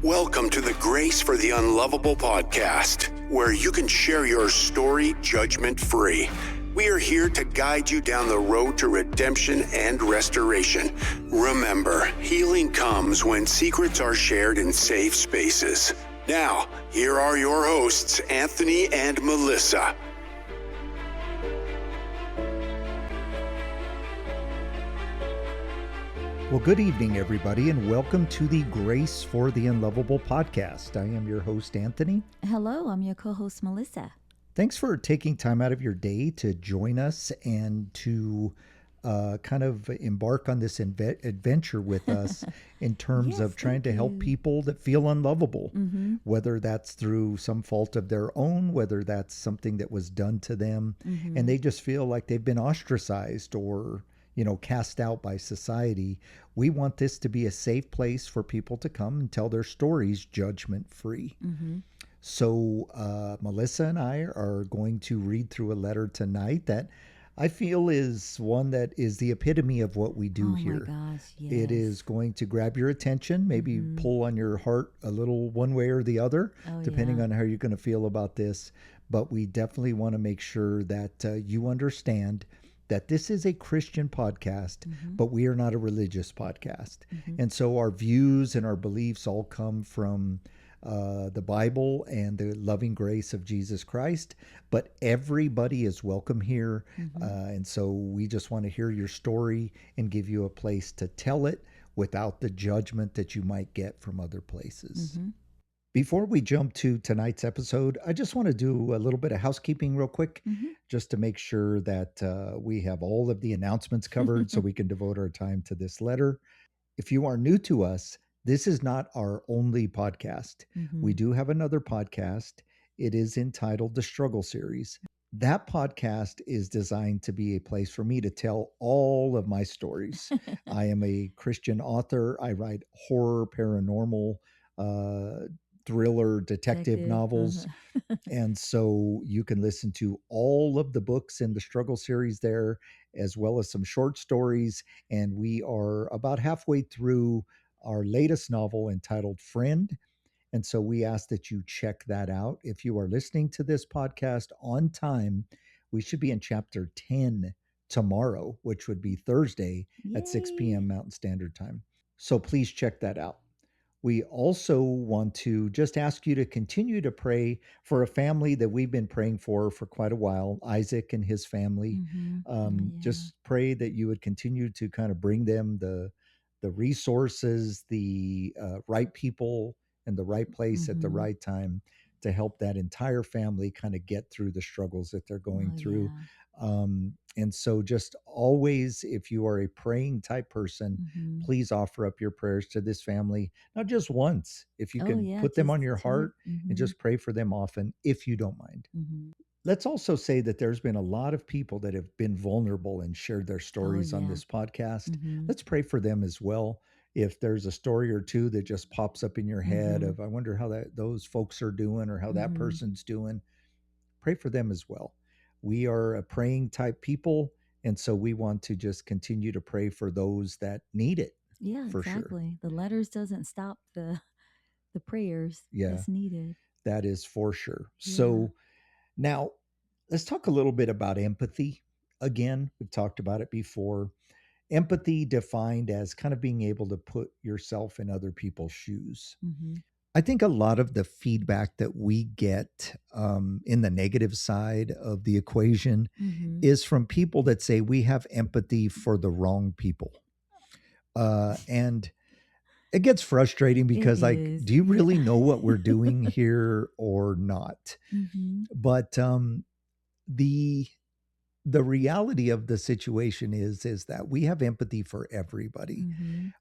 Welcome to the Grace for the Unlovable podcast, where you can share your story judgment-free. We are here to guide you down the road to redemption and restoration. Remember, healing comes when secrets are shared in safe spaces. Now, here are your hosts, Anthony and Melissa. Well, good evening, everybody, and welcome to the Grace for the Unlovable podcast. I am your host, Anthony. Hello, I'm your co-host, Melissa. Thanks for taking time out of your day to join us and to kind of embark on this adventure with us in terms of trying to help people that feel unlovable, whether that's through some fault of their own, whether that's something that was done to them, and they just feel like they've been ostracized or cast out by society. We want this to be a safe place for people to come and tell their stories judgment-free. So Melissa and I are going to read through a letter tonight that I feel is one that is the epitome of what we do here. Oh my gosh, yes. It is going to grab your attention, maybe pull on your heart a little one way or the other, depending on how you're going to feel about this. But we definitely want to make sure that you understand that this is a Christian podcast, but we are not a religious podcast. And so our views and our beliefs all come from the Bible and the loving grace of Jesus Christ, but everybody is welcome here. And so we just want to hear your story and give you a place to tell it without the judgment that you might get from other places. Before we jump to tonight's episode, I just want to do a little bit of housekeeping real quick, just to make sure that we have all of the announcements covered so we can devote our time to this letter. If you are new to us, this is not our only podcast. We do have another podcast. It is entitled The Struggle Series. That podcast is designed to be a place for me to tell all of my stories. I am a Christian author. I write horror, paranormal, thriller, detective novels. And so you can listen to all of the books in the Struggle Series there, as well as some short stories. And we are about halfway through our latest novel entitled Friend. And so we ask that you check that out. If you are listening to this podcast on time, we should be in chapter 10 tomorrow, which would be Thursday at 6 p.m. Mountain Standard Time. So please check that out. We also want to just ask you to continue to pray for a family that we've been praying for quite a while, Isaac and his family. Just pray that you would continue to kind of bring them the resources, the right people in the right place at the right time to help that entire family kind of get through the struggles that they're going through. And so just always, if you are a praying type person, please offer up your prayers to this family, not just once. If you can put them on your heart and just pray for them often, if you don't mind. Let's also say that there's been a lot of people that have been vulnerable and shared their stories on this podcast. Let's pray for them as well. If there's a story or two that just pops up in your head of, I wonder how those folks are doing or how that person's doing, pray for them as well. We are a praying type people, and so we want to just continue to pray for those that need it. Yeah, for exactly. Sure. The letters doesn't stop the prayers that's needed. That is for sure. So now let's talk a little bit about empathy. Again, we've talked about it before. Empathy defined as kind of being able to put yourself in other people's shoes. I think a lot of the feedback that we get in the negative side of the equation is from people that say we have empathy for the wrong people. And it gets frustrating because do you really know what we're doing here or not? But the reality of the situation is that we have empathy for everybody.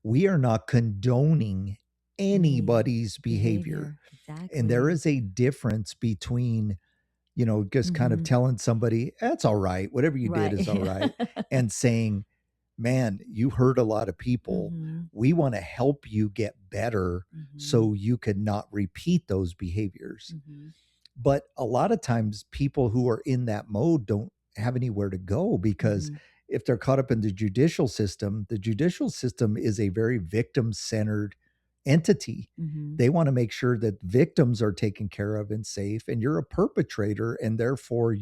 We are not condoning anybody's behavior. Exactly. And there is a difference between, just kind of telling somebody, that's all right. Whatever you did is all right. And saying, man, you hurt a lot of people. We want to help you get better so you can not repeat those behaviors. But a lot of times people who are in that mode don't have anywhere to go because if they're caught up in the judicial system is a very victim-centered entity. Mm-hmm. They want to make sure that victims are taken care of and safe, and you're a perpetrator, and therefore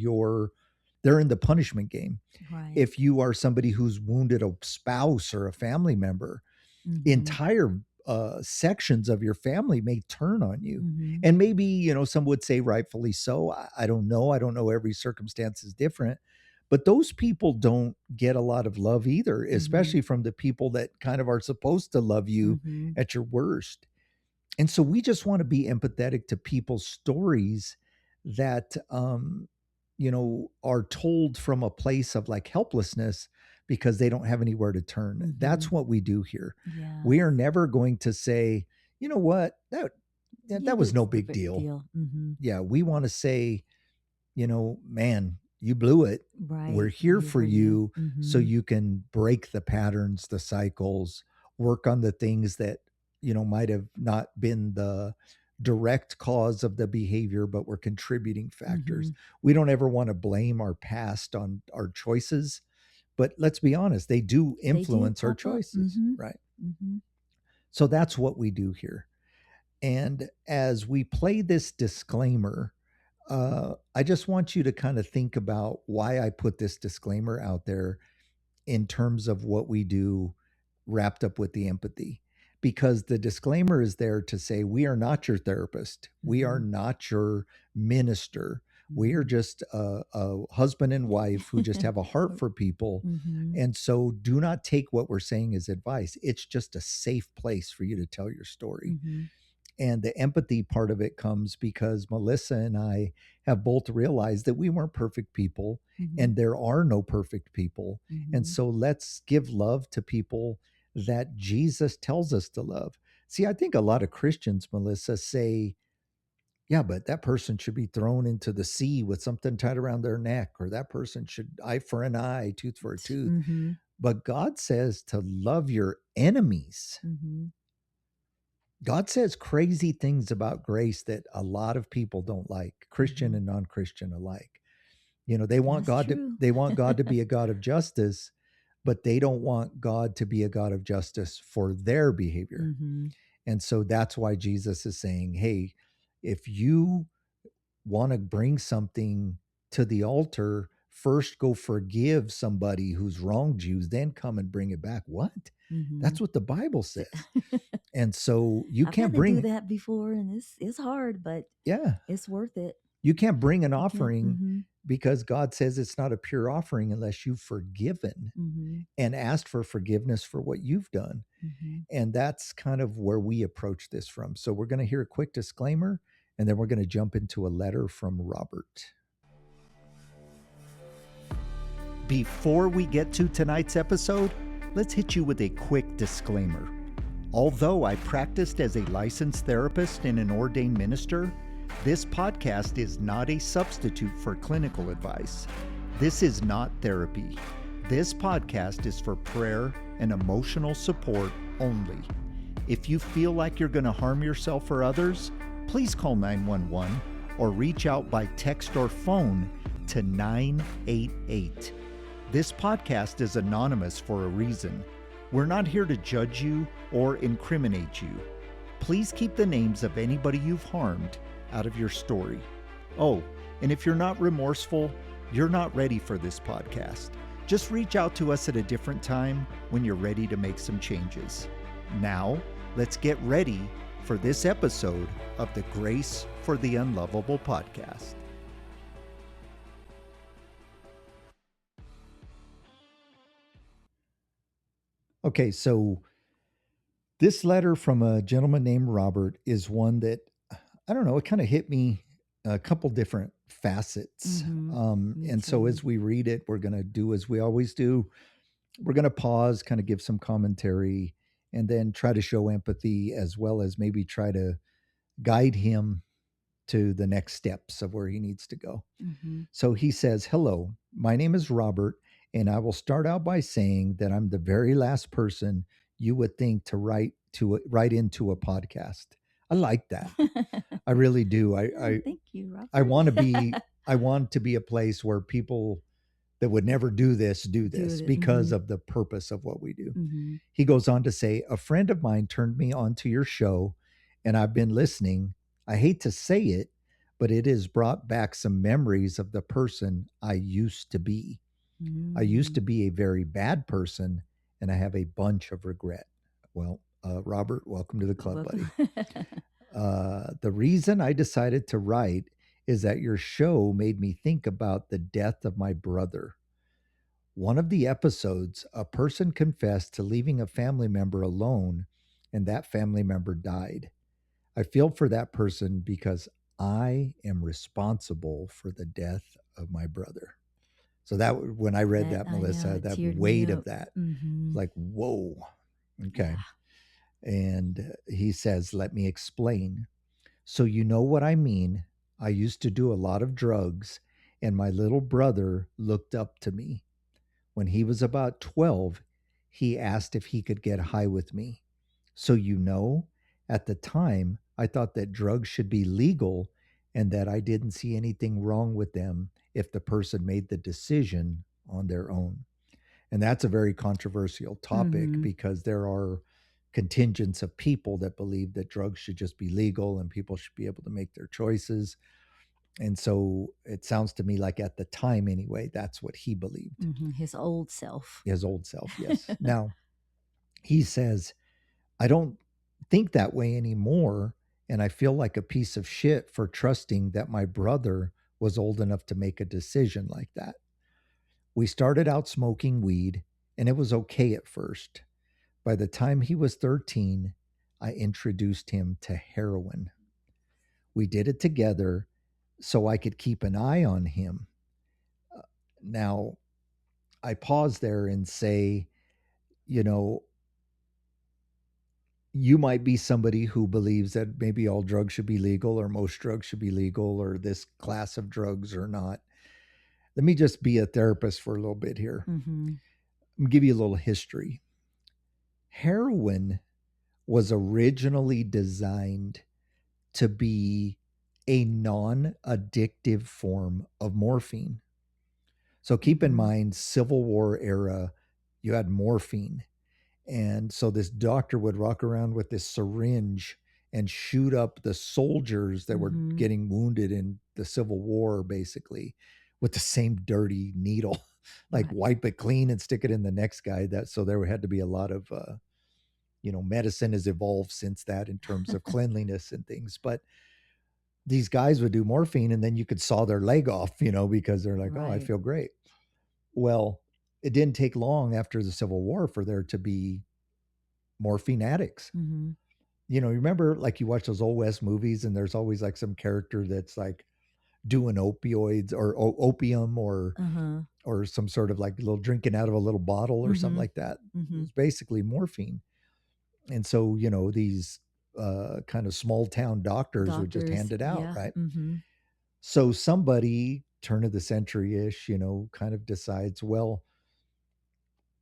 they're in the punishment game. Right. If you are somebody who's wounded a spouse or a family member, Mm-hmm. entire sections of your family may turn on you. Mm-hmm. And maybe, some would say rightfully so. I don't know. I don't know. Every circumstance is different. But those people don't get a lot of love either, especially from the people that kind of are supposed to love you Mm-hmm. at your worst. And so we just want to be empathetic to people's stories that, are told from a place of like helplessness because they don't have anywhere to turn. Mm-hmm. That's what we do here. Yeah. We are never going to say, you know what, that was no big deal. Mm-hmm. Yeah, we want to say, man, you blew it. Right. We're here for you Mm-hmm. so you can break the patterns, the cycles, work on the things that, might have not been the direct cause of the behavior, but were contributing factors. We don't ever want to blame our past on our choices, but let's be honest, they do influence our choices, right? Mm-hmm. So that's what we do here. And as we play this disclaimer, I just want you to kind of think about why I put this disclaimer out there in terms of what we do wrapped up with the empathy. Because the disclaimer is there to say, we are not your therapist. We are not your minister. We are just a husband and wife who just have a heart for people. And so do not take what we're saying as advice. It's just a safe place for you to tell your story. And the empathy part of it comes because Melissa and I have both realized that we weren't perfect people and there are no perfect people. And so let's give love to people that Jesus tells us to love. See, I think a lot of Christians, Melissa, say, yeah, but that person should be thrown into the sea with something tied around their neck, or that person should eye for an eye, tooth for a tooth. But God says to love your enemies. God says crazy things about grace that a lot of people don't like, Christian and non-Christian alike. They want they want God to be a God of justice, but they don't want God to be a God of justice for their behavior. And so that's why Jesus is saying, hey, if you want to bring something to the altar, first go forgive somebody who's wronged you, then come and bring it back. What? That's what the Bible says. And so you can't bring do that before, and it's hard, but yeah, it's worth it. You can't bring an offering because God says it's not a pure offering unless you've forgiven and asked for forgiveness for what you've done. And that's kind of where we approach this from. So we're going to hear a quick disclaimer, and then we're going to jump into a letter from Robert. Before we get to tonight's episode, let's hit you with a quick disclaimer. Although I practiced as a licensed therapist and an ordained minister, this podcast is not a substitute for clinical advice. This is not therapy. This podcast is for prayer and emotional support only. If you feel like you're going to harm yourself or others, please call 911 or reach out by text or phone to 988. This podcast is anonymous for a reason. We're not here to judge you or incriminate you. Please keep the names of anybody you've harmed out of your story. Oh, and if you're not remorseful, you're not ready for this podcast. Just reach out to us at a different time when you're ready to make some changes. Now, let's get ready for this episode of the Grace for the Unlovable podcast. Okay, so this letter from a gentleman named Robert is one that, I don't know, it kind of hit me a couple different facets. And so as we read it, we're going to do as we always do. We're going to pause, kind of give some commentary, and then try to show empathy as well as maybe try to guide him to the next steps of where he needs to go. So he says, hello, my name is Robert, and I will start out by saying that I'm the very last person you would think to write into a podcast. I like that. I really do. Thank you, Robert. I want to be a place where people that would never do this because Mm-hmm. of the purpose of what we do. Mm-hmm. He goes on to say, a friend of mine turned me on to your show, and I've been listening. I hate to say it, but it has brought back some memories of the person I used to be. I used to be a very bad person, and I have a bunch of regret. Well, Robert, welcome to the club, Welcome. buddy. The reason I decided to write is that your show made me think about the death of my brother. One of the episodes, a person confessed to leaving a family member alone, and that family member died. I feel for that person because I am responsible for the death of my brother. So when I read That that, I know Melissa, it that teared me weight of up. that, Mm-hmm. like, whoa. Okay. Yeah. And he says, let me explain. So, you know what I mean? I used to do a lot of drugs, and my little brother looked up to me. When he was about 12, he asked if he could get high with me. So, at the time, I thought that drugs should be legal and that I didn't see anything wrong with them if the person made the decision on their own. And that's a very controversial topic Mm-hmm. because there are contingents of people that believe that drugs should just be legal and people should be able to make their choices. And so it sounds to me like at the time, anyway, that's what he believed. Mm-hmm. His old self. His old self, yes. Now, he says, I don't think that way anymore. And I feel like a piece of shit for trusting that my brother was old enough to make a decision like that. We started out smoking weed, and it was okay at first. By the time he was 13, I introduced him to heroin. We did it together so I could keep an eye on him. Uh, Now, I pause there and say, you know, you might be somebody who believes that maybe all drugs should be legal or most drugs should be legal or this class of drugs or not. Let me just be a therapist for a little bit here. Mm-hmm. I'll give you a little history. Heroin was originally designed to be a non addictive form of morphine. So keep in Mm-hmm. mind, Civil War era, you had morphine. And so this doctor would walk around with this syringe and shoot up the soldiers that were Mm-hmm. getting wounded in the Civil War, basically, with the same dirty needle, like Right. wipe it clean and stick it in the next guy. So there had to be a lot of, medicine has evolved since that in terms of cleanliness and things. But these guys would do morphine and then you could saw their leg off, because they're like, oh, I Right. feel great. Well, it didn't take long after the Civil War for there to be morphine addicts. Mm-hmm. You remember like you watch those old West movies and there's always like some character that's like doing opioids or opium Uh-huh. or some sort of like little drinking out of a little bottle or something Mm-hmm. like that. Mm-hmm. It's basically morphine. And so, these kind of small town doctors would just Doctors. hand it out, Yeah. right? Mm-hmm. So somebody, turn of the century ish, kind of decides, well,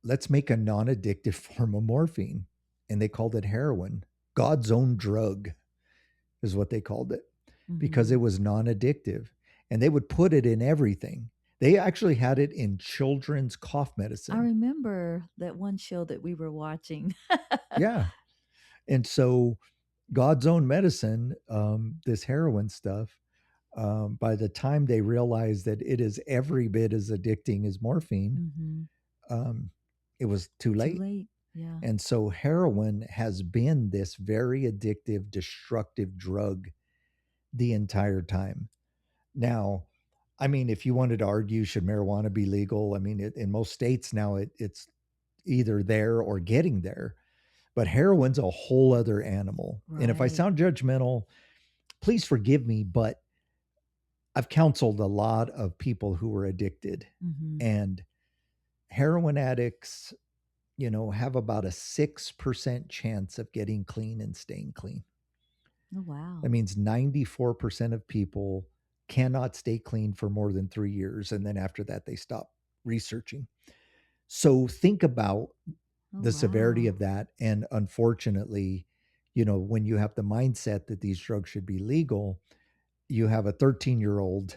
let's make a non addictive form of morphine. And they called it heroin. God's own drug is what they called it because Mm-hmm. it was non addictive. And they would put it in everything. They actually had it in children's cough I medicine. remember that one show that we were watching. Yeah. And so God's own medicine, this heroin stuff, by the time they realized that it is every bit as addicting as morphine, Mm-hmm. um, it was too Too late. late. Yeah. And so heroin has been this very addictive, destructive drug the entire time. Now, I mean, if you wanted to argue, should marijuana be legal? I mean, in most states now, it's either there or getting there. But heroin's a whole other animal. And if I Right. sound judgmental, please forgive me, but I've counseled a lot of people who were addicted, Mm-hmm. and heroin addicts, have about a 6% chance of getting clean and staying clean. Oh wow. That means 94% of people cannot stay clean for more than 3 years. And then after that, they stop researching. So think about Oh the severity wow. of that. And unfortunately, when you have the mindset that these drugs should be legal, you have a 13-year-old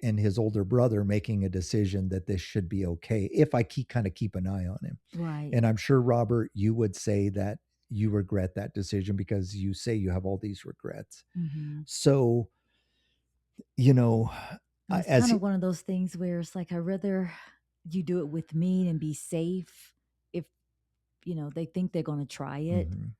and his older brother making a decision that this should be okay if I keep an eye on him. Right. And I'm sure, Robert, you would say that you regret that decision because you say you have all these regrets. Mm-hmm. So, you know, And it's as kind he, of one of those things where it's like, I'd rather you do it with me and be safe if, they think they're going to try it. Mhm.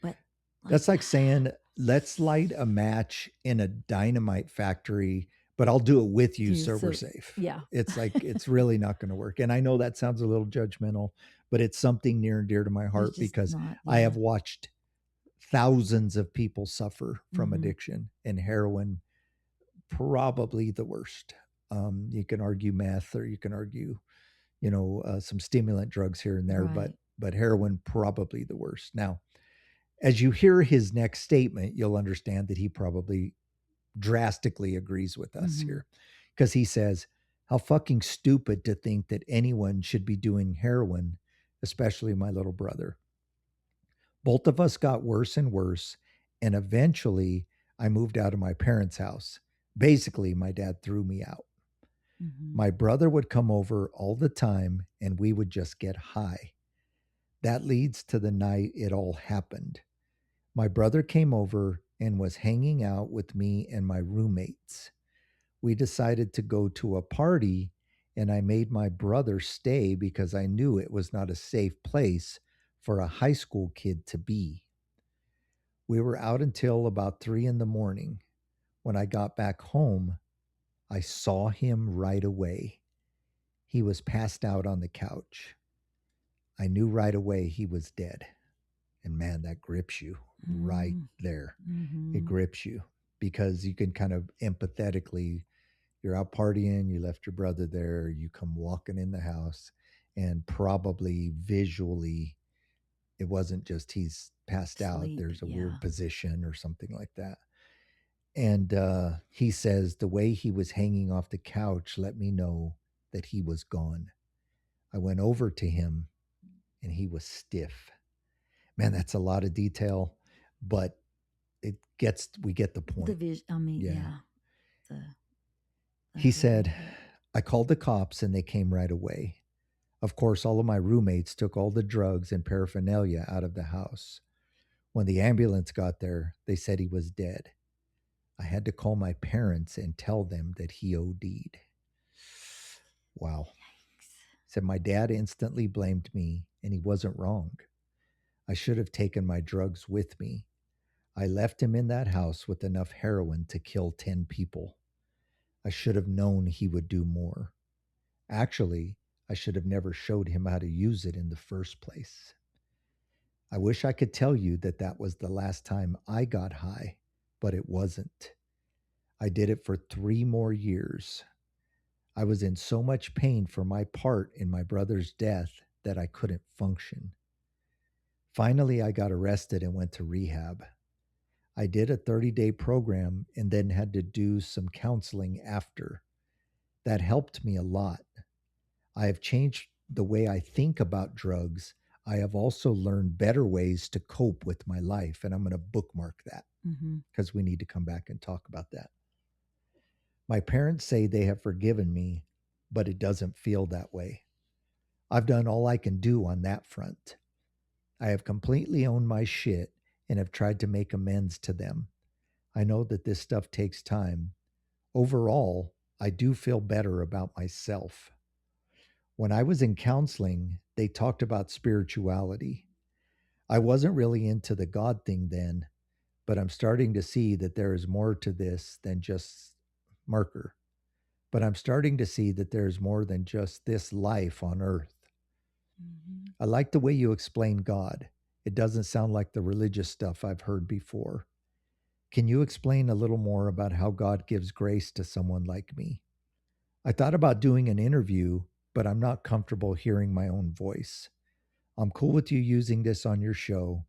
But That's like saying, let's light a match in a dynamite factory, but I'll do it with you so we're safe. Yeah. It's like, it's really not going to work. And I know that sounds a little judgmental, but it's something near and dear to my heart because I have watched thousands of people suffer from addiction, and heroin probably the worst. You can argue meth, or you can argue, some stimulant drugs here and there, Right. but heroin probably the worst. Now, as you hear his next statement, you'll understand that he probably drastically agrees with us here, because he says, how fucking stupid to think that anyone should be doing heroin, especially my little brother. Both of us got worse and worse, and eventually I moved out of my parents' house. Basically, my dad threw me out. My brother would come over all the time and we would just get high. That leads to the night it all happened. My brother came over and was hanging out with me and my roommates. We decided to go to a party, and I made my brother stay because I knew it was not a safe place for a high school kid to be. We were out until about 3 in the morning. When I got back home, I saw him right away. He was passed out on the couch. I knew right away he was dead. And man, that grips you right there. It grips you because you can kind of empathetically, you're out partying, you left your brother there, you come walking in the house, and probably visually, it wasn't just he's passed out, there's a weird position or something like that. And he says the way he was hanging off the couch let me know that he was gone. I went over to him and he was stiff. Man, that's a lot of detail, but we get the point. He said, I called the cops and they came right away. Of course, all of my roommates took all the drugs and paraphernalia out of the house. When the ambulance got there, they said he was dead. I had to call my parents and tell them that he OD'd. Wow. He said, my dad instantly blamed me, and he wasn't wrong. I should have taken my drugs with me. I left him in that house with enough heroin to kill 10 people. I should have known he would do more. Actually, I should have never showed him how to use it in the first place. I wish I could tell you that that was the last time I got high, but it wasn't. I did it for 3 more years. I was in so much pain for my part in my brother's death that I couldn't function. Finally, I got arrested and went to rehab. I did a 30-day program and then had to do some counseling after. That helped me a lot. I have changed the way I think about drugs. I have also learned better ways to cope with my life, and I'm going to bookmark that because we need to come back and talk about that. My parents say they have forgiven me, but it doesn't feel that way. I've done all I can do on that front. I have completely owned my shit and have tried to make amends to them. I know that this stuff takes time. Overall, I do feel better about myself. When I was in counseling, they talked about spirituality. I wasn't really into the God thing then, but I'm starting to see that there is more to this than just marker. But I'm starting to see that there's more than just this life on earth. I like the way you explain God. It doesn't sound like the religious stuff I've heard before. Can you explain a little more about how God gives grace to someone like me? I thought about doing an interview, but I'm not comfortable hearing my own voice. I'm cool with you using this on your show.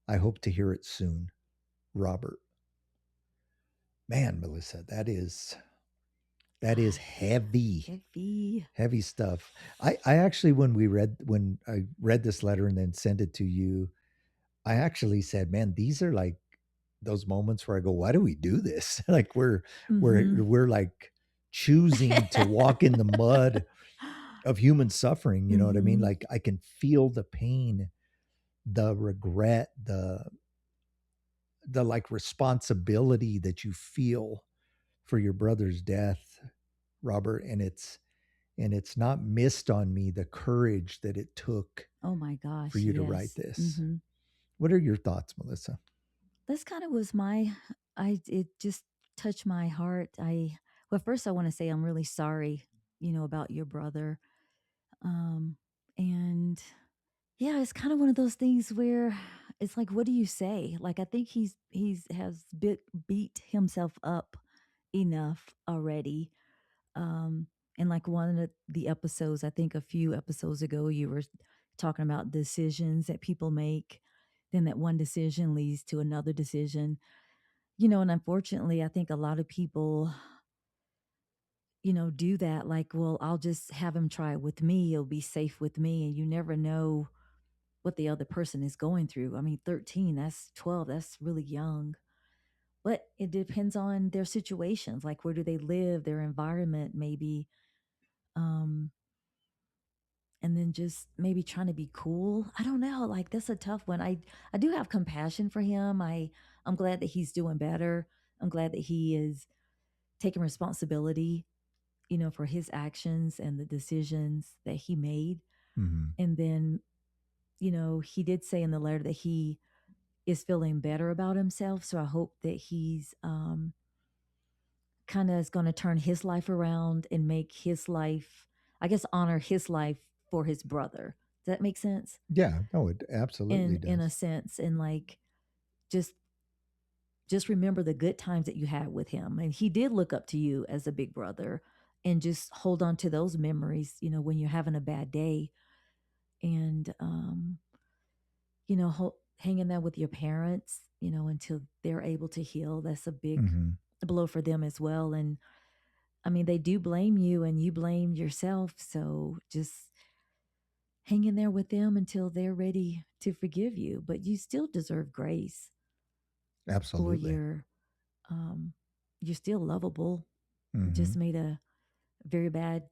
I hope to hear it soon. Robert. Man, Melissa, that is heavy. Heavy stuff. I actually, when I read this letter and then sent it to you, I actually said, man, these are like those moments where I go, why do we do this? Like we're like choosing to walk in the mud of human suffering. You know what I mean? Mm-hmm. Like I can feel the pain, the regret, the like responsibility that you feel for your brother's death, Robert, and it's not missed on me the courage that it took Oh my for gosh, you to write yes. this. Mm-hmm. What are your thoughts, Melissa? This kind of was my, it just touched my heart. Well, first I want to say I'm really sorry, about your brother. Um, and yeah, it's kind of one of those things where it's like, what do you say? Like, I think he's has beat himself up enough already. Um, and like one of the episodes, I think a few episodes ago, you were talking about decisions that people make. Then that one decision leads to another decision, and unfortunately, I think a lot of people, do that. Like, well, I'll just have him try it with me. It'll be safe with me. And you never know what the other person is going through. I mean, 13, that's 12, that's really young. But it depends on their situations, like where do they live, their environment, maybe. Um, and then just maybe trying to be cool. I don't know. Like that's a tough one. I do have compassion for him. I'm glad that he's doing better. I'm glad that he is taking responsibility, for his actions and the decisions that he made. Mm-hmm. And then, he did say in the letter that he is feeling better about himself. So I hope that he's kind of is going to turn his life around and make his life, I guess, honor his life for his brother. Does that make sense? Yeah, no, it absolutely In a does. sense, and like just just remember the good times that you had with him, and he did look up to you as a big brother, and just hold on to those memories. When you're having a bad day, and hanging there with your parents, until they're able to heal. That's a big Mm-hmm. blow for them as well. And I mean, they do blame you and you blame yourself. So just hang in there with them until they're ready to forgive you. But you still deserve grace for Absolutely. um, you're still lovable. You Mm-hmm. just made a very bad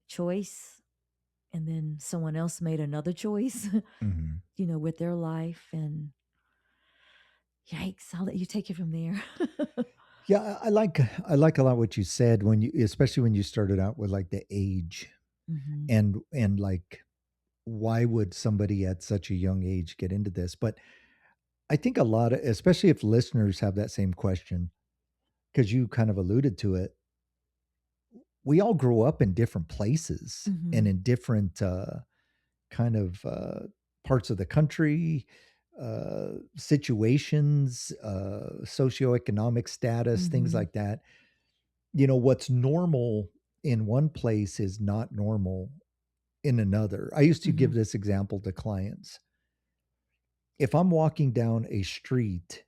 choice. And then someone else made another choice, Mm-hmm. with their life. And yikes, I'll let you take it from there. Yeah, I like a lot what you said when you, especially when you started out with like the age Hmm. and like why would somebody at such a young age get into this? But I think a lot of, especially if listeners have that same question, because you kind of alluded to it, we all grow up in different places and Hmm. in different kind of parts of the country, situations, socioeconomic status, things Hmm. like that. You know, what's normal in one place is not normal in another. I used to give Hmm. this example to clients. If I'm walking down a street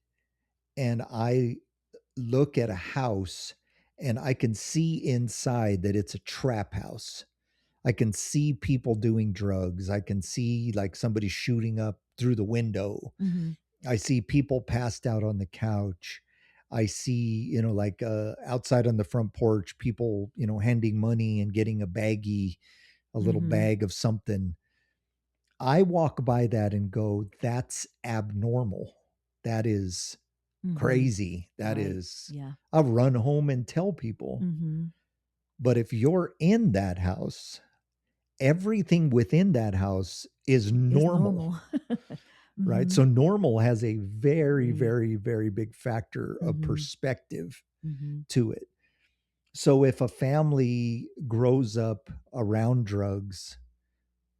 and I look at a house and I can see inside that it's a trap house, I can see people doing drugs. I can see like somebody shooting up through the window. Hmm. I see people passed out on the couch. I see, like outside on the front porch, people, handing money and getting a little Hmm. bag of something. I walk by that and go, that's abnormal. That is Hmm. crazy. That Right. is, Yeah. I'll run home and tell people. Hmm. But if you're in that house, everything within that house is It's normal, normal. right? Hmm. So normal has a I very, agree. very, very big factor of Hmm. perspective Hmm. to it. So if a family grows up around drugs,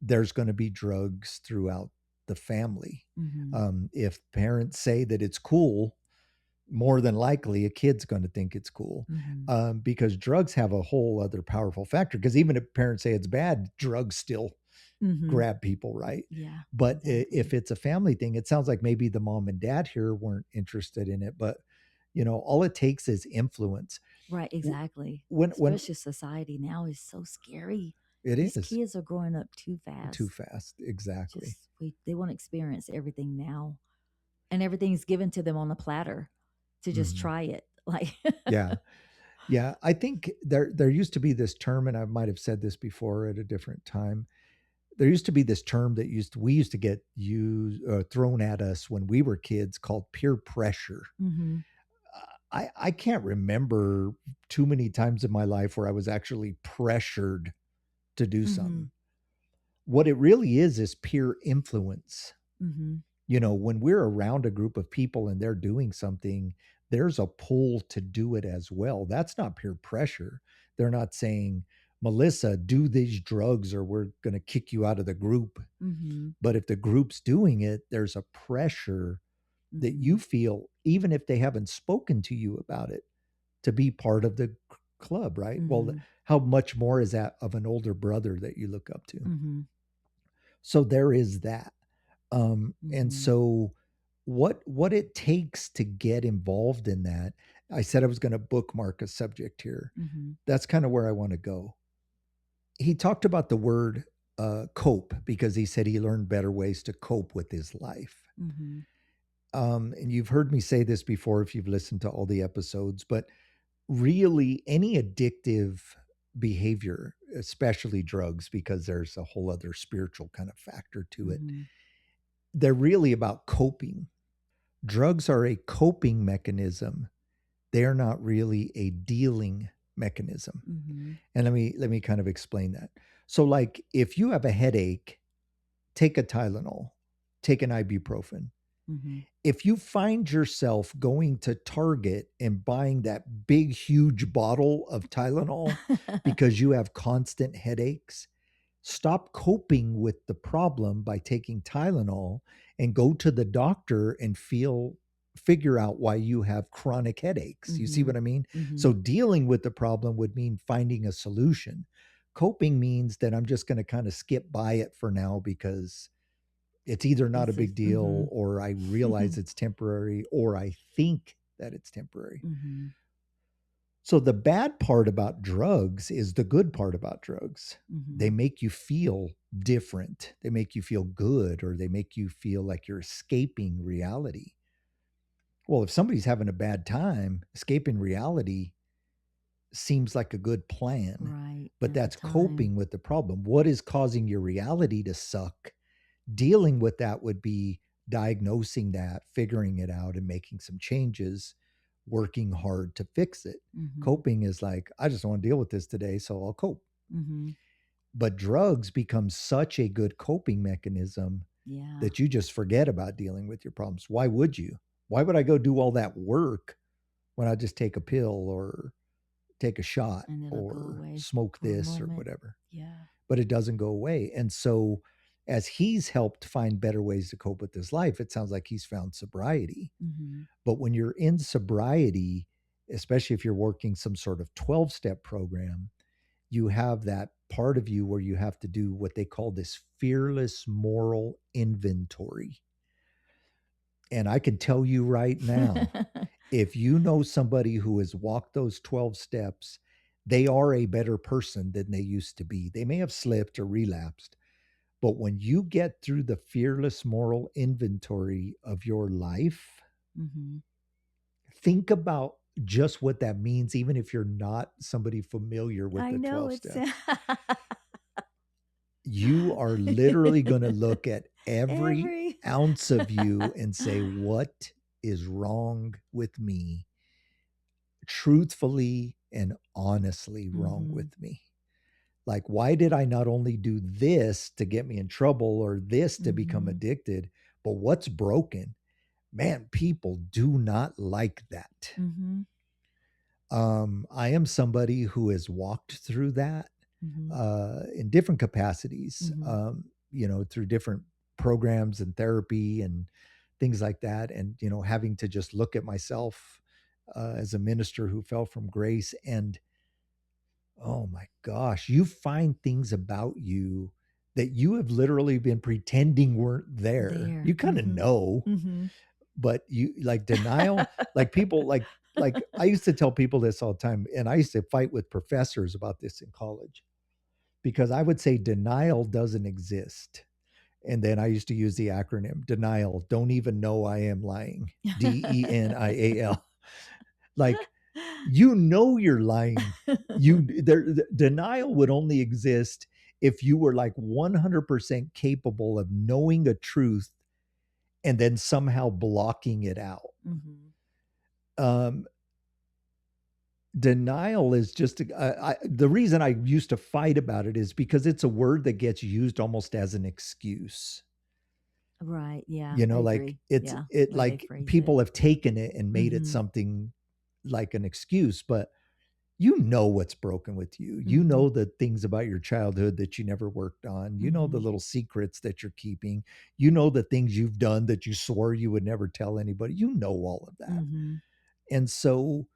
there's going to be drugs throughout the family. Hmm. If parents say that it's cool, more than likely a kid's going to think it's cool, Hmm. because drugs have a whole other powerful factor. Because even if parents say it's bad, drugs still Hmm. grab people, right? Yeah, But if exactly. it's a family thing, it sounds like maybe the mom and dad here weren't interested in it, but all it takes is influence. Right, exactly. When Especially society now is so scary. it These is kids are growing up too too fast. fast, exactly. Just they want to experience everything now. And everything's given to them on a platter to just Hmm. try it. Like Yeah, Yeah, I think there used to be this term, and I might have said this before at a different time. There used to be this term that we used to get used thrown at us when we were kids called peer pressure. Mm-hmm. I can't remember too many times in my life where I was actually pressured to do Mm-hmm. something. What it really is peer influence. Mm-hmm. When we're around a group of people and they're doing something, there's a pull to do it as well. That's not peer pressure. They're not saying, Melissa, do these drugs or we're going to kick you out of the group. Mm-hmm. But if the group's doing it, there's a pressure that Mm-hmm. you feel, even if they haven't spoken to you about it, to be part of the club, right? Well, Mm-hmm. how much more is that of an older brother that you look up to? Mm-hmm. So there is that. And Mm-hmm. so what it takes to get involved in that, I said I was going to bookmark a subject here. Mm-hmm. That's kind of where I want to go. He talked about the word cope because he said he learned better ways to cope with his life. Mm-hmm. And you've heard me say this before if you've listened to all the episodes, but really any addictive behavior, especially drugs, because there's a whole other spiritual kind of factor to it, Mm-hmm. they're really about coping. Drugs are a coping mechanism. They're not really a dealing mechanism. Mm-hmm. And let me kind of explain that. So like if you have a headache, take a Tylenol, take an ibuprofen. Mm-hmm. If you find yourself going to Target and buying that big, huge bottle of Tylenol because you have constant headaches, stop coping with the problem by taking Tylenol and go to the doctor and figure out why you have chronic headaches. You see Mm-hmm. what I mean? Mm-hmm. So dealing with the problem would mean finding a solution. Coping means that I'm just going to kind of skip by it for now because it's either not a This is big deal or I realize it's temporary or I think that it's temporary. mm-hmm. So the bad part about drugs is the good part about drugs. Mm-hmm. They make you feel different. They make you feel good or they make you feel like you're escaping reality. Well, if somebody's having a bad time, escaping reality seems like a good plan, Right. but At the that's time. coping with the problem. What is causing your reality to suck? Dealing with that would be diagnosing that, figuring it out, and making some changes, working hard to fix it. Mm-hmm. Coping is like, I just don't want to deal with this today, so I'll cope. Mm-hmm. But drugs become such a good coping mechanism Yeah. that you just forget about dealing with your problems. Why would you? Why would I go do all that work when I just take a pill or take a shot And it'll go or away smoke for a this or moment. whatever? Yeah. But it doesn't go away. And so, as he's helped find better ways to cope with his life, it sounds like he's found sobriety. Mm-hmm. But when you're in sobriety, especially if you're working some sort of 12-step program, you have that part of you where you have to do what they call this fearless moral inventory. And I can tell you right now, if you know somebody who has walked those 12 steps, they are a better person than they used to be. They may have slipped or relapsed, but when you get through the fearless moral inventory of your life, mm-hmm. think about just what that means, even if you're not somebody familiar with I the know 12 it's steps. You are literally going to look at every every ounce of you and say, what is wrong with me? Truthfully and honestly wrong mm-hmm. with me. Like, why did I not only do this to get me in trouble or this to become Mm-hmm. addicted, but what's broken? Man, people do not like that. Mm-hmm. I am somebody who has walked through that Mm-hmm. in different capacities, Mm-hmm. through different programs and therapy and things like that. And, having to just look at myself as a minister who fell from grace and oh my gosh, you find things about you that you have literally been pretending weren't there. There. You kind of Mm-hmm. know, Mm-hmm. but you like denial, like people like I used to tell people this all the time and I used to fight with professors about this in college because I would say denial doesn't exist. And then I used to use the acronym denial, don't even know I am lying. DENIAL. Like You know you're lying. Denial would only exist if you were like 100% capable of knowing a truth and then somehow blocking it out. Um, Denial is just the reason I used to fight about it is because it's a word that gets used almost as an excuse. Right. Yeah. You know, I like agree. it's Yeah. it Way they like phrase it. people have taken it and made it Mhm. something like an excuse, but you know what's broken with you. You know the things about your childhood that you never worked on. You know the little secrets that you're keeping. You know the things you've done that you swore you would never tell anybody. You know all of that. And so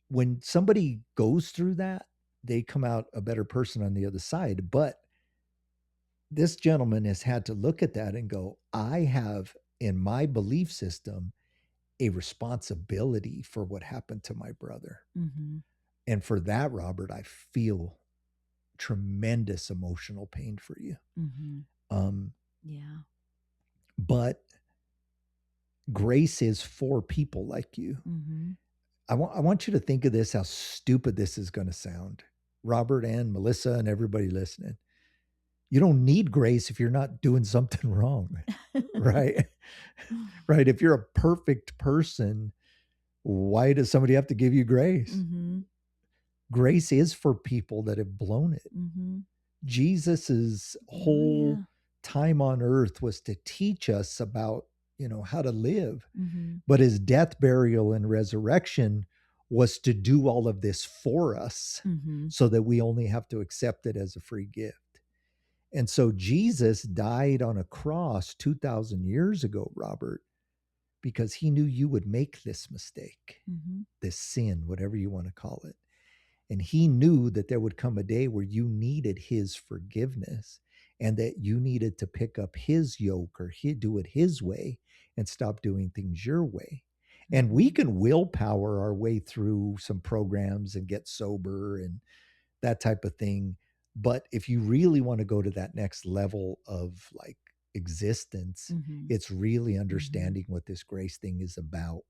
when somebody goes through that, they come out a better person on the other side. But this gentleman has had to look at that and go, I have in my belief system a responsibility for what happened to my brother. And for that, Robert, I feel tremendous emotional pain for you. Yeah. But grace is for people like you. I want you to think of this, how stupid this is going to sound. Robert and Melissa and everybody listening. You don't need grace if you're not doing something wrong, right? Right? If you're a perfect person, why does somebody have to give you grace? Grace is for people that have blown it. Jesus's whole time on earth was to teach us about, how to live. But his death, burial, and resurrection was to do all of this for us so that we only have to accept it as a free gift. And so Jesus died on a cross 2,000 years ago, Robert, because he knew you would make this mistake, this sin, whatever you want to call it. And he knew that there would come a day where you needed his forgiveness and that you needed to pick up his yoke or do it his way and stop doing things your way. And we can willpower our way through some programs and get sober and that type of thing. But if you really want to go to that next level of like existence, it's really understanding what this grace thing is about.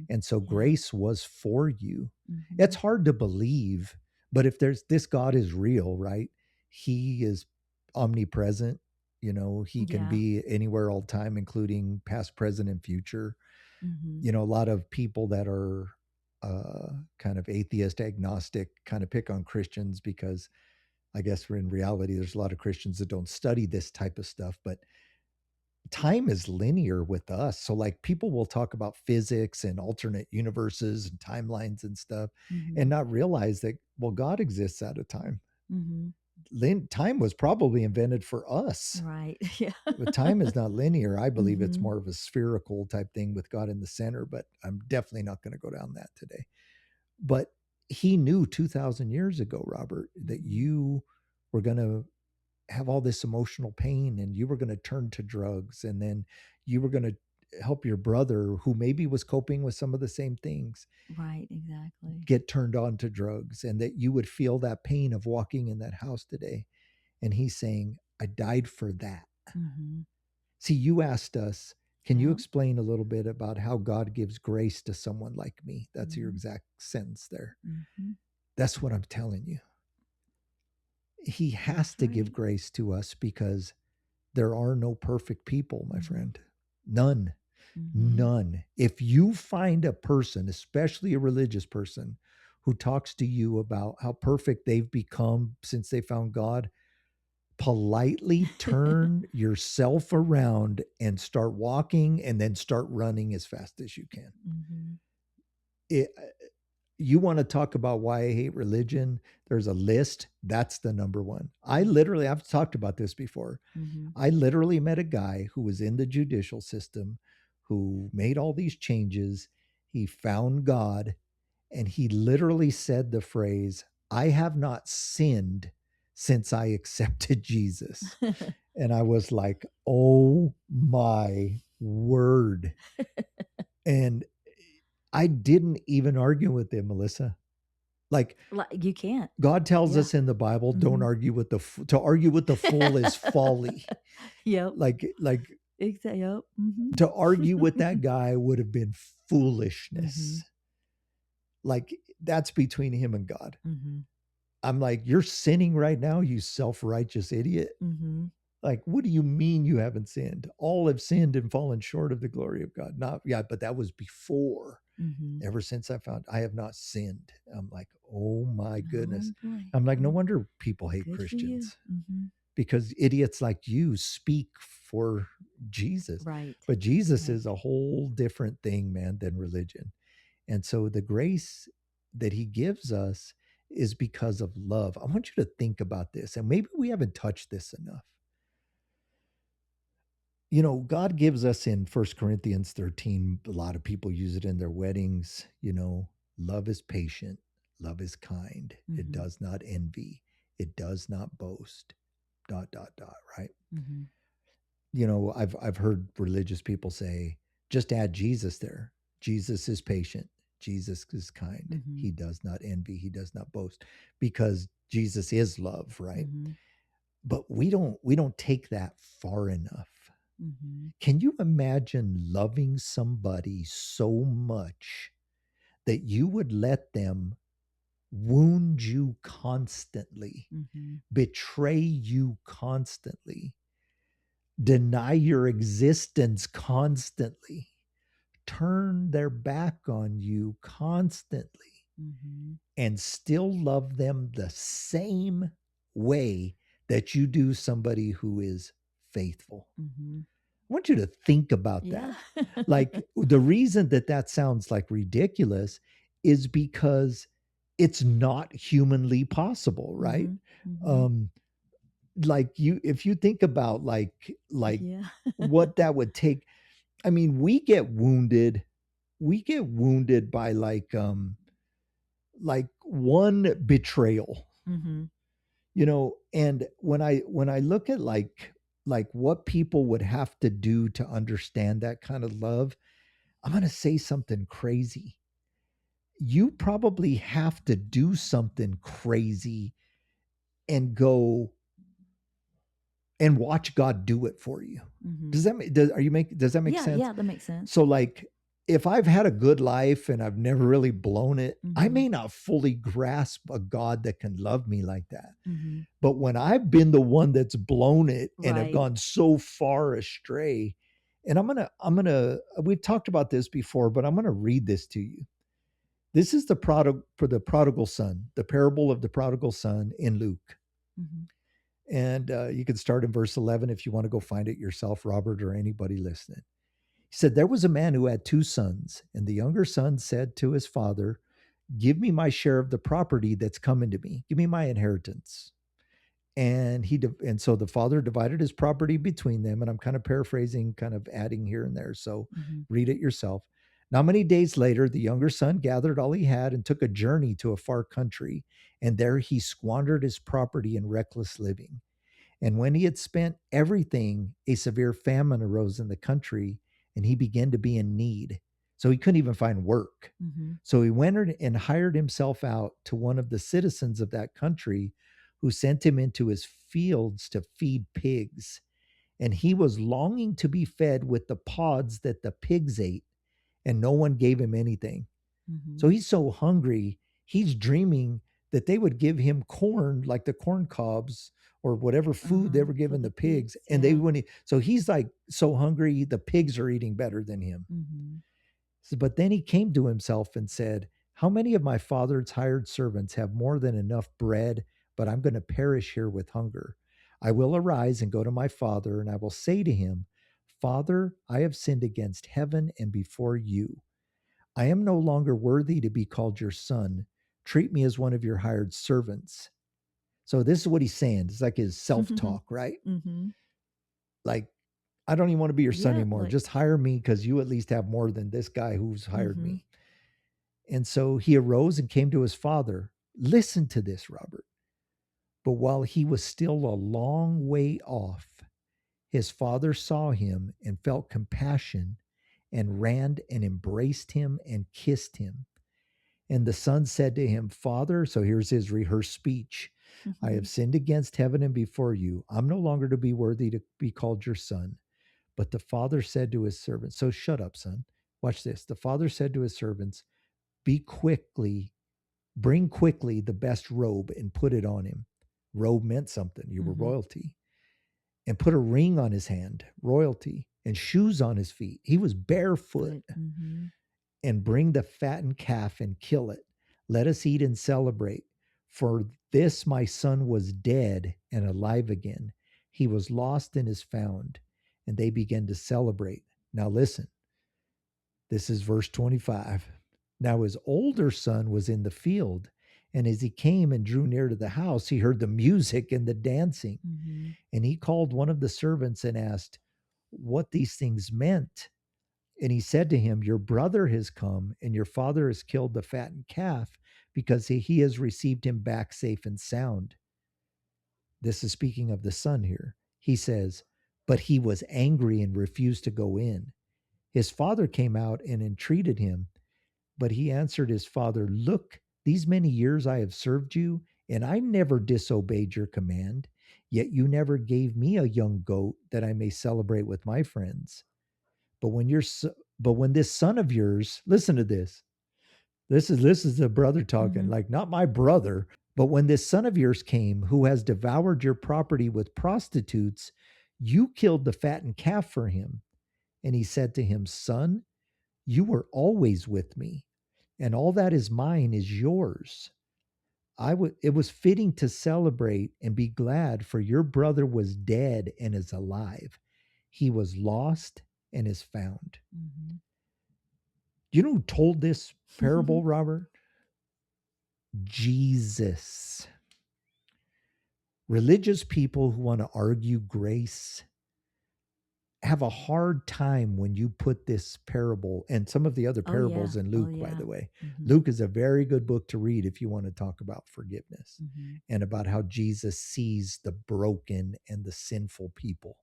And so grace was for you. It's hard to believe, but if there's this God is real, right? He is omnipresent. He can be anywhere all the time, including past, present, and future. A lot of people that are kind of atheist, agnostic, kind of pick on Christians because I guess in reality, there's a lot of Christians that don't study this type of stuff, but time is linear with us. So like people will talk about physics and alternate universes and timelines and stuff and not realize that, well, God exists out of time. Time was probably invented for us. Right. Yeah. But time is not linear. I believe it's more of a spherical type thing with God in the center, but I'm definitely not going to go down that today. But he knew 2,000 years ago, Robert, that you were going to have all this emotional pain and you were going to turn to drugs and then you were going to help your brother who maybe was coping with some of the same things. Right, exactly. Get turned on to drugs and that you would feel that pain of walking in that house today. And he's saying, I died for that. See, you asked us, can you explain a little bit about how God gives grace to someone like me? That's your exact sentence there. That's what I'm telling you. He has to give grace to us because there are no perfect people, my friend. None. None. If you find a person, especially a religious person, who talks to you about how perfect they've become since they found God, politely turn yourself around and start walking and then start running as fast as you can. You want to talk about why I hate religion? There's a list. That's the number one. I've talked about this before. I literally met a guy who was in the judicial system who made all these changes. He found God and he literally said the phrase, I have not sinned since I accepted Jesus. And I was like, oh my word. And I didn't even argue with him, Melissa. Like you can't. God tells us in the Bible, don't argue with to argue with the fool is folly. Yep. Like Exactly. Yep. to argue with that guy would have been foolishness. Like, that's between him and God. Mm-hmm. I'm like, you're sinning right now, you self-righteous idiot. Mm-hmm. Like, what do you mean you haven't sinned? All have sinned and fallen short of the glory of God. Not, yeah, but that was before. Mm-hmm. Ever since I have not sinned. I'm like, oh my Oh goodness. boy. I'm like, no Oh, wonder people hate good for you. Christians, Mm-hmm. because idiots like you speak for Jesus. Right. But Jesus Right. is a whole different thing, man, than religion. And so the grace that he gives us is because of love. I want you to think about this, and maybe we haven't touched this enough. You know, God gives us in 1 Corinthians 13, a lot of people use it in their weddings, love is patient, love is kind, it Mm-hmm. does not envy, it does not boast, dot, dot, dot, right? Mm-hmm. I've heard religious people say, just add Jesus there. Jesus is patient, Jesus is kind, Mm-hmm. he does not envy, he does not boast, because Jesus is love, right? Mm-hmm. But we don't take that far enough. Mm-hmm. Can you imagine loving somebody so much that you would let them wound you constantly, Mm-hmm. betray you constantly, deny your existence constantly, turn their back on you constantly, Mm-hmm. and still love them the same way that you do somebody who is faithful? Mm-hmm. I want you to think about Yeah. that. Like, the reason that that sounds like ridiculous is because it's not humanly possible, right? Mm-hmm. Mm-hmm. Um, like, if you think about like Yeah. what that would take. I mean, we get wounded by like one betrayal, Mm-hmm. and when I look at like what people would have to do to understand that kind of love, I'm going to say something crazy. You probably have to do something crazy and go and watch God do it for you. Mm-hmm. Does that does that make Yeah. sense? Yeah. That makes sense. So, like, if I've had a good life and I've never really blown it, I Mm-hmm. may not fully grasp a God that can love me like that. Mm-hmm. But when I've been the one that's blown it and have Right. gone so far astray, and we've talked about this before, but I'm gonna read this to you. This is the prodigal son, the parable of the prodigal son in Luke. Mm-hmm. And you can start in verse 11 if you want to go find it yourself, Robert, or anybody listening. He said, there was a man who had two sons, and the younger son said to his father, give me my share of the property that's coming to me. Give me my inheritance. And so the father divided his property between them. And I'm kind of paraphrasing, kind of adding here and there. So Mm-hmm. read it yourself. Not many days later, the younger son gathered all he had and took a journey to a far country. And there he squandered his property in reckless living. And when he had spent everything, a severe famine arose in the country, and he began to be in need. So he couldn't even find work. Mm-hmm. So he went and hired himself out to one of the citizens of that country, who sent him into his fields to feed pigs. And he was longing to be fed with the pods that the pigs ate, and no one gave him anything. Mm-hmm. So he's so hungry, he's dreaming that they would give him corn, like the corn cobs or whatever food they were For giving the the pigs, pigs. and they Yeah. wouldn't. So he's like so hungry, the pigs are eating better than him. Mm-hmm. But then he came to himself and said, how many of my father's hired servants have more than enough bread, but I'm going to perish here with hunger? I will arise and go to my father, and I will say to him, Father, I have sinned against heaven and before you. I am no longer worthy to be called your son. Treat me as one of your hired servants. So this is what he's saying. It's like his self-talk, right? Mm-hmm. Like, I don't even want to be your son Yeah. anymore. Like. Just hire me, because you at least have more than this guy who's hired Mm-hmm. me. And so he arose and came to his father. Listen to this, Robert. But while he was still a long way off, his father saw him and felt compassion, and ran and embraced him and kissed him. And the son said to him, Father, so here's his rehearsed speech. I Mm-hmm. have sinned against heaven and before you. I'm no longer to be worthy to be called your son. But the father said to his servants, so shut up, son. Watch this. The father said to his servants, bring quickly the best robe and put it on him. Robe meant something. You were royalty. And put a ring on his hand, royalty, and shoes on his feet. He was barefoot. And bring the fattened calf and kill it. Let us eat and celebrate. For this my son was dead and alive again. He was lost and is found. And they began to celebrate. Now listen, this is verse 25. Now his older son was in the field, and as he came and drew near to the house, he heard the music and the dancing. And he called one of the servants and asked what these things meant. And he said to him, your brother has come, and your father has killed the fattened calf because he has received him back safe and sound. This is speaking of the son here. He says, but he was angry and refused to go in. His father came out and entreated him, but he answered his father, look, these many years I have served you, and I never disobeyed your command, yet you never gave me a young goat that I may celebrate with my friends. But when this son of yours, listen to this. This is the brother talking, like not my brother, but when this son of yours came, who has devoured your property with prostitutes, you killed the fattened calf for him. And he said to him, son, you were always with me, and all that is mine is yours. It was fitting to celebrate and be glad, for your brother was dead and is alive. He was lost and is found. You know who told this parable, Robert? Jesus. Religious people who want to argue grace have a hard time when you put this parable and some of the other parables in Luke, by the way. Luke is a very good book to read if you want to talk about forgiveness and about how Jesus sees the broken and the sinful people.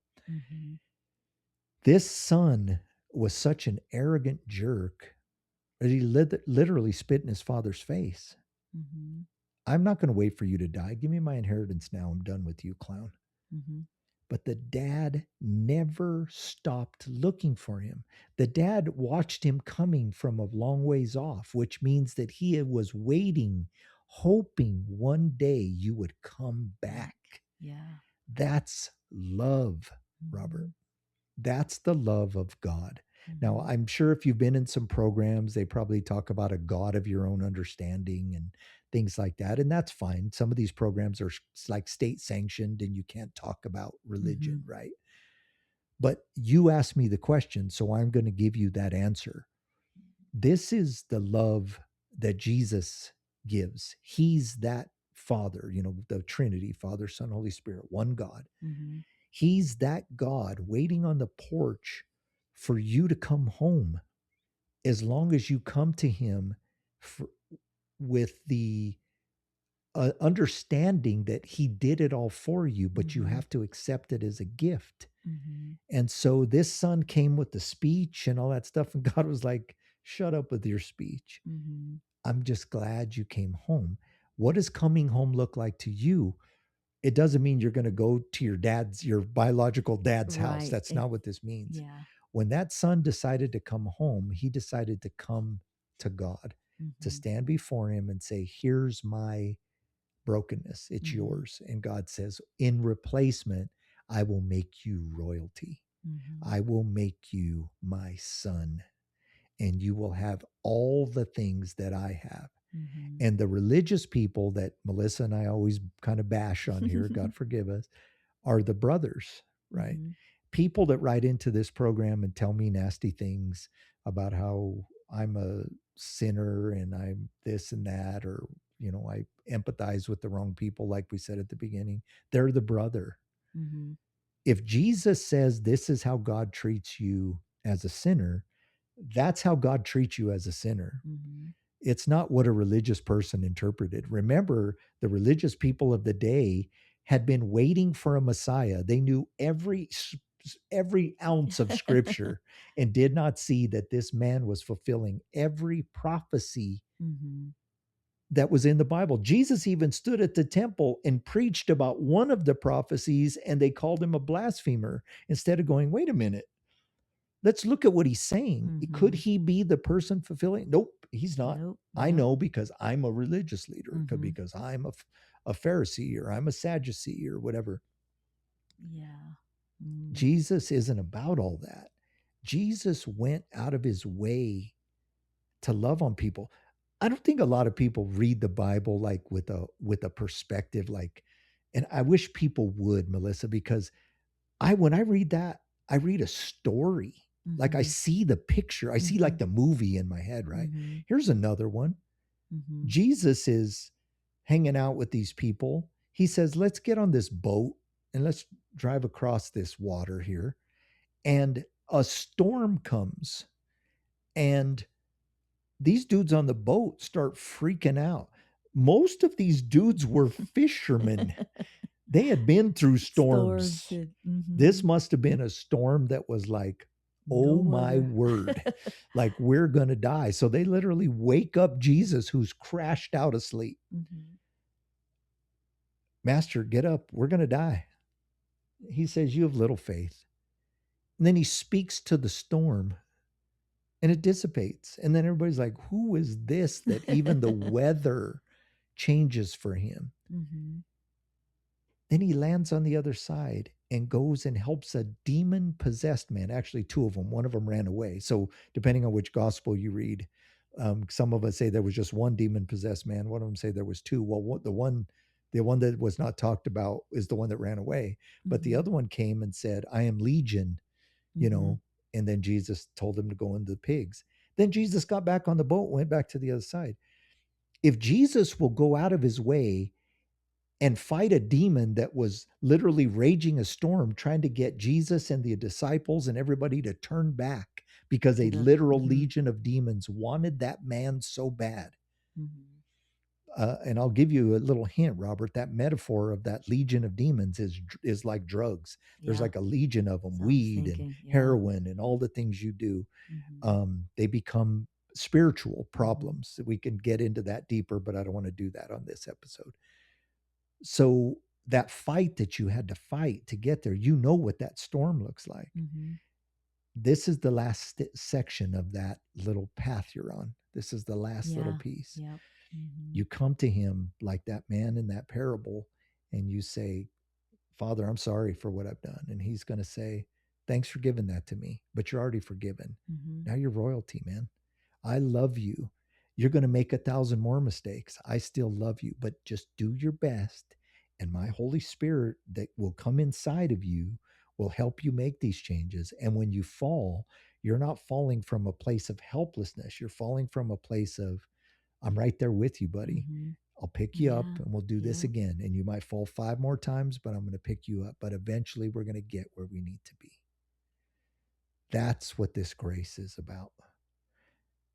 This son was such an arrogant jerk that he literally spit in his father's face. I'm not going to wait for you to die. Give me my inheritance now. I'm done with you, clown. But the dad never stopped looking for him. The dad watched him coming from a long ways off, which means that he was waiting, hoping one day you would come back. That's love, Robert. That's the love of God. Now, I'm sure if you've been in some programs, they probably talk about a God of your own understanding and things like that. And that's fine. Some of these programs are like state sanctioned and you can't talk about religion, right? But you asked me the question, so I'm going to give you that answer. This is the love that Jesus gives. He's that Father, the Trinity, Father, Son, Holy Spirit, one God. He's that God waiting on the porch for you to come home, as long as you come to him with the understanding that he did it all for you, but you have to accept it as a gift. And so this son came with the speech and all that stuff, and God was like, shut up with your speech. I'm just glad you came home. What does coming home look like to you? It doesn't mean you're going to go to your biological dad's house. That's not what this means. When that son decided to come home, he decided to come to God, to stand before him and say, here's my brokenness. It's yours. And God says, in replacement, I will make you royalty. I will make you my son, and you will have all the things that I have. And the religious people that Melissa and I always kind of bash on here, God forgive us, are the brothers, right? People that write into this program and tell me nasty things about how I'm a sinner and I'm this and that, or, I empathize with the wrong people, like we said at the beginning. They're the brother. If Jesus says this is how God treats you as a sinner, that's how God treats you as a sinner. It's not what a religious person interpreted. Remember, the religious people of the day had been waiting for a Messiah. They knew every ounce of scripture and did not see that this man was fulfilling every prophecy that was in the Bible. Jesus even stood at the temple and preached about one of the prophecies, and they called him a blasphemer, instead of going, wait a minute, let's look at what he's saying. Could he be the person fulfilling? Nope. he's not. Nope. I Yep. know because I'm a religious leader, Mm-hmm. because I'm a Pharisee or I'm a Sadducee or whatever. Yeah. Mm. Jesus isn't about all that. Jesus went out of his way to love on people. I don't think a lot of people read the Bible like with a perspective like, and I wish people would, Melissa, because when I read that, I read a story. Like I Mm-hmm. see the picture. I see Mm-hmm. like the movie in my head, right? Mm-hmm. Here's another one. Mm-hmm. Jesus is hanging out with these people. He says, "Let's get on this boat and let's drive across this water here." And a storm comes, and these dudes on the boat start freaking out. Most of these dudes were fishermen. They had been through Storms storms. and This mm-hmm. must have been a storm that was like, oh No my other. word, like we're going to die. So they literally wake up Jesus, who's crashed out asleep. Mm-hmm. Master, get up. We're going to die. He says, you have little faith. And then he speaks to the storm and it dissipates. And then everybody's like, who is this that even the weather changes for him? Mm-hmm. Then he lands on the other side and goes and helps a demon possessed man. Actually, two of them. One of them ran away. So, depending on which gospel you read, some of us say there was just one demon possessed man. One of them say there was two. Well, the one that was not talked about is the one that ran away. But the Mm-hmm. other one came and said, "I am Legion," you Mm-hmm. know. And then Jesus told him to go into the pigs. Then Jesus got back on the boat, went back to the other side. If Jesus will go out of his way and fight a demon that was literally raging a storm, trying to get Jesus and the disciples and everybody to turn back because a To the literal mm-hmm. legion of demons wanted that man so bad. Mm-hmm. And I'll give you a little hint, Robert. That metaphor of that legion of demons is like drugs. There's Yeah. like a legion of them, That's what I was weed and thinking. Yeah. heroin and all the things you do. Mm-hmm. They become spiritual Mm-hmm. problems. We can get into that deeper, but I don't want to do that on this episode. So that fight that you had to fight to get there, you know what that storm looks like. Mm-hmm. This is the last section of that little path you're on. This is the last little Yeah. piece. Yep. Mm-hmm. You come to him like that man in that parable and you say, Father, I'm sorry for what I've done. And he's going to say, thanks for giving that to me, but you're already forgiven. Mm-hmm. Now you're royalty, man. I love you. You're going to make 1,000 more mistakes. I still love you, but just do your best. And my Holy Spirit that will come inside of you will help you make these changes. And when you fall, you're not falling from a place of helplessness. You're falling from a place of, I'm right there with you, buddy. Mm-hmm. I'll pick you up Yeah. and we'll do this Yep. again. And you might fall 5 more times, but I'm going to pick you up. But eventually we're going to get where we need to be. That's what this grace is about.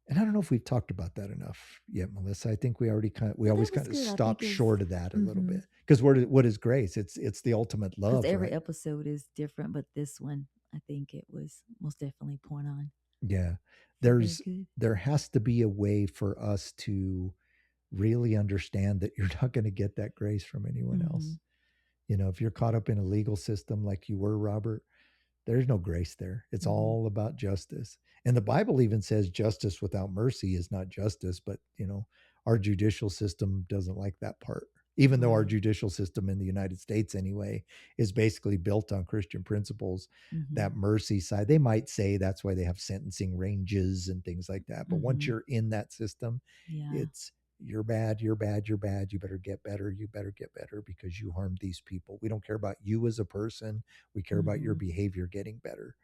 And I don't know if we've talked about that enough yet, Melissa. I think we Well, always that was kind of good. I stop think it's short of that a little mm-hmm. bit because what is grace? It's the ultimate Because love, every right? episode is different, but this one, I think it was most definitely point on. Yeah, So very there's good. there has to be a way for us to really understand that you're not going to get that grace from anyone Mm-hmm. else. You know, if you're caught up in a legal system like you were, Robert, there's no grace there. It's Mm-hmm. all about justice. And the Bible even says justice without mercy is not justice, but our judicial system doesn't like that part. Even though our Right. judicial system in the United States anyway is basically built on Christian principles, Mm-hmm. that mercy side, they might say that's why they have sentencing ranges and things like that. But once Mm-hmm. you're in that system, Yeah. it's you're bad, you're bad, you're bad. You better get better. You better get better because you harmed these people. We don't care about you as a person. We care about your Mm-hmm. behavior getting better.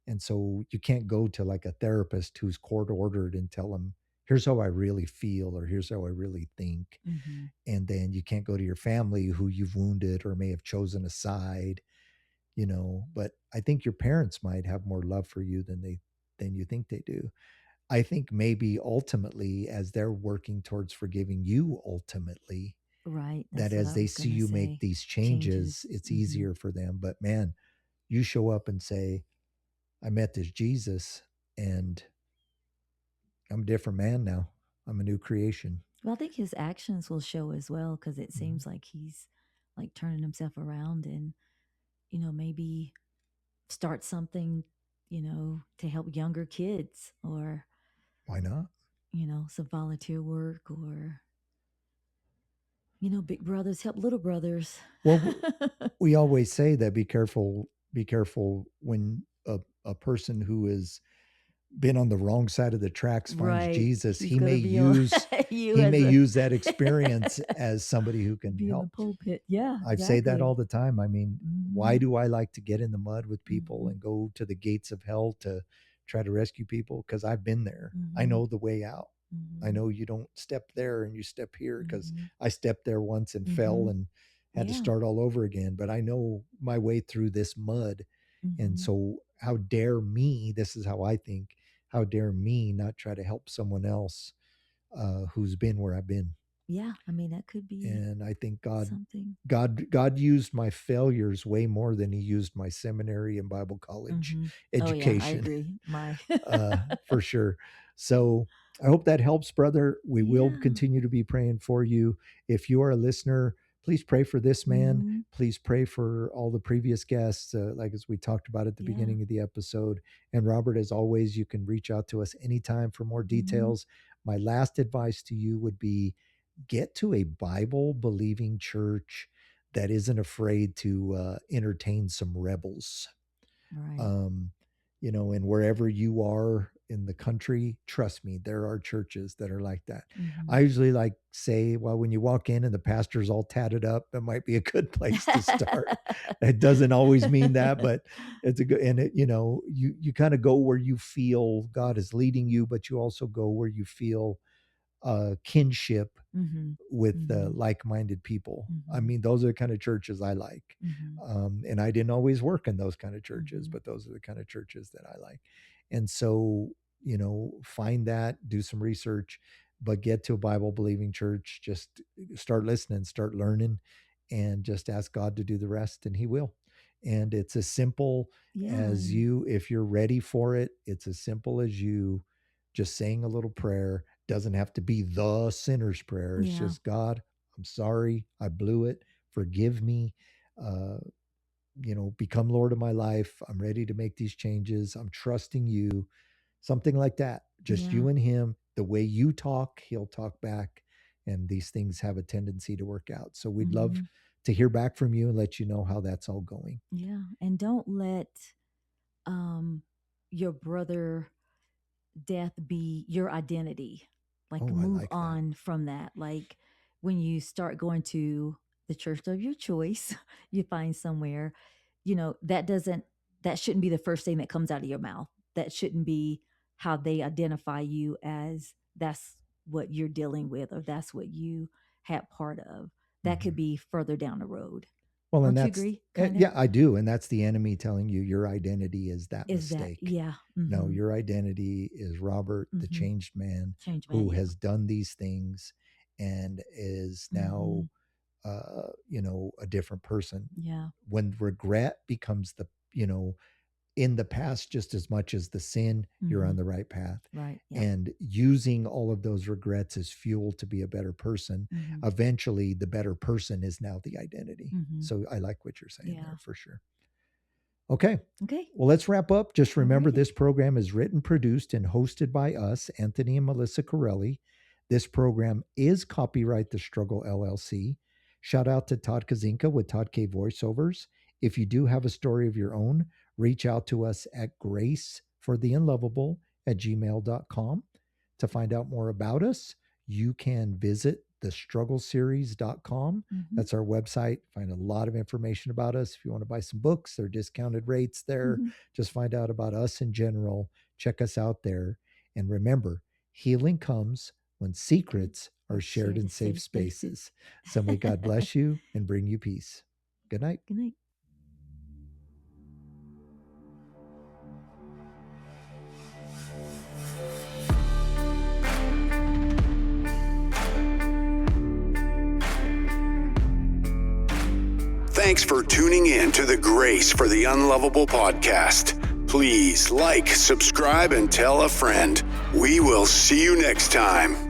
And so you can't go to like a therapist who's court ordered and tell them, here's how I really feel or here's how I really think. Mm-hmm. And then you can't go to your family who you've wounded or may have chosen a side. But I think your parents might have more love for you than you think they do. I think maybe ultimately, as they're working towards forgiving you, ultimately, Right. that That's what as I they was see gonna you make say. these changes, Changes. it's Mm-hmm. easier for them. But man, you show up and say, I met this Jesus and I'm a different man now. I'm a new creation. Well, I think his actions will show as well because it Mhm. seems like he's like turning himself around and maybe start something to help younger kids or Why not? some volunteer work, or big brothers help little brothers. Well, we always say that be careful when a person who has been on the wrong side of the tracks finds Right. Jesus. He's gonna be on you He as may a use that experience as somebody who can be in the help. pulpit. Yeah, I say that exactly. all the time. I mean, why Mhm. do I like to get in the mud with people Mhm. and go to the gates of hell to try to rescue people? Because I've been there. I Mhm. know the way out. I Mhm. know you don't step there and you step here, because Mhm. I stepped there once and fell Mhm. and had to Yeah. start all over again. But I know my way through this mud. And Mhm. so, how dare me? This is how I think. How dare me not try to help someone else who's been where I've been? Yeah, I mean, that could be And I think God something. God used my failures way more than he used my seminary and Bible college Mhm. Oh, yeah, I education. agree. My For sure. So I hope that helps, brother. We will Yeah. continue to be praying for you. If you are a listener, please pray for this man. Mhm. Please pray for all the previous guests, like as we talked about at the Yeah. beginning of the episode. And Robert, as always, you can reach out to us anytime for more Mhm. details. My last advice to you would be get to a Bible believing church that isn't afraid to entertain some rebels. Right. um, and wherever you are in the country, trust me, there are churches that are like that. I Mhm. usually like say, well, when you walk in and the pastor's all tatted up, it might be a good place to start. It doesn't always mean that, but it's a good, and you kind of go where you feel God is leading you, but you also go where you feel kinship Mhm. with Mhm. like-minded people. I Mhm. mean, those are the kind of churches I like. Mhm. And I didn't always work in those kind of churches, Mhm. but those are the kind of churches that I like. And so, find that, do some research, but get to a Bible believing church. Just start listening, start learning, and just ask God to do the rest, and He will. And it's as simple Yeah. as you, if you're ready for it, it's as simple as you just saying a little prayer. Doesn't have to be the sinner's prayer. It's Yeah. just, God, I'm sorry, I blew it. Forgive me. Uh, become Lord of my life. I'm ready to make these changes. I'm trusting you. Something like that. Just Yeah. you and him. The way you talk, he'll talk back. And these things have a tendency to work out. So we'd love Mhm. to hear back from you and let you know how that's all going. Yeah. And don't let um your brother death be your identity. Like, Oh, I move like that. on from that. Like, when you start going to the church of your choice, you find somewhere, that doesn't, that shouldn't be the first thing that comes out of your mouth. That shouldn't be how they identify you, as that's what you're dealing with, or that's what you had part of. That could Mhm. be further down the road. Well, and Don't you that's, agree? Kind of yeah, I do. And that's the enemy telling you your identity is that is that, mistake. yeah. No, Mm-hmm. your identity is Robert, the Mm-hmm. changed man Change man, who yeah. has done these things and is Mm-hmm. now, a different person. Yeah. When regret becomes in the past just as much as the sin, you're Mm-hmm. on the right path. Right. Yep. And using all of those regrets as fuel to be a better person, Mm-hmm. eventually the better person is now the identity. Mm-hmm. So I like what you're saying Yeah. there for sure. Okay. Okay. Well, let's wrap up. Just remember, Alrighty. this program is written, produced, and hosted by us, Anthony and Melissa Corelli. This program is copyright The Struggle LLC. Shout out to Todd Kazinka with Todd K Voiceovers. If you do have a story of your own, reach out to us at GracefortheUnlovable@gmail.com. To find out more about us, you can visit thestruggleseries.com. Mm-hmm. That's our website. Find a lot of information about us. If you want to buy some books, there are discounted rates there. Mm-hmm. Just find out about us in general. Check us out there. And remember, healing comes when secrets are shared in safe spaces. So may God bless you and bring you peace. Good night. Good night. Thanks for tuning in to the Grace for the Unlovable podcast. Please like, subscribe, and tell a friend. We will see you next time.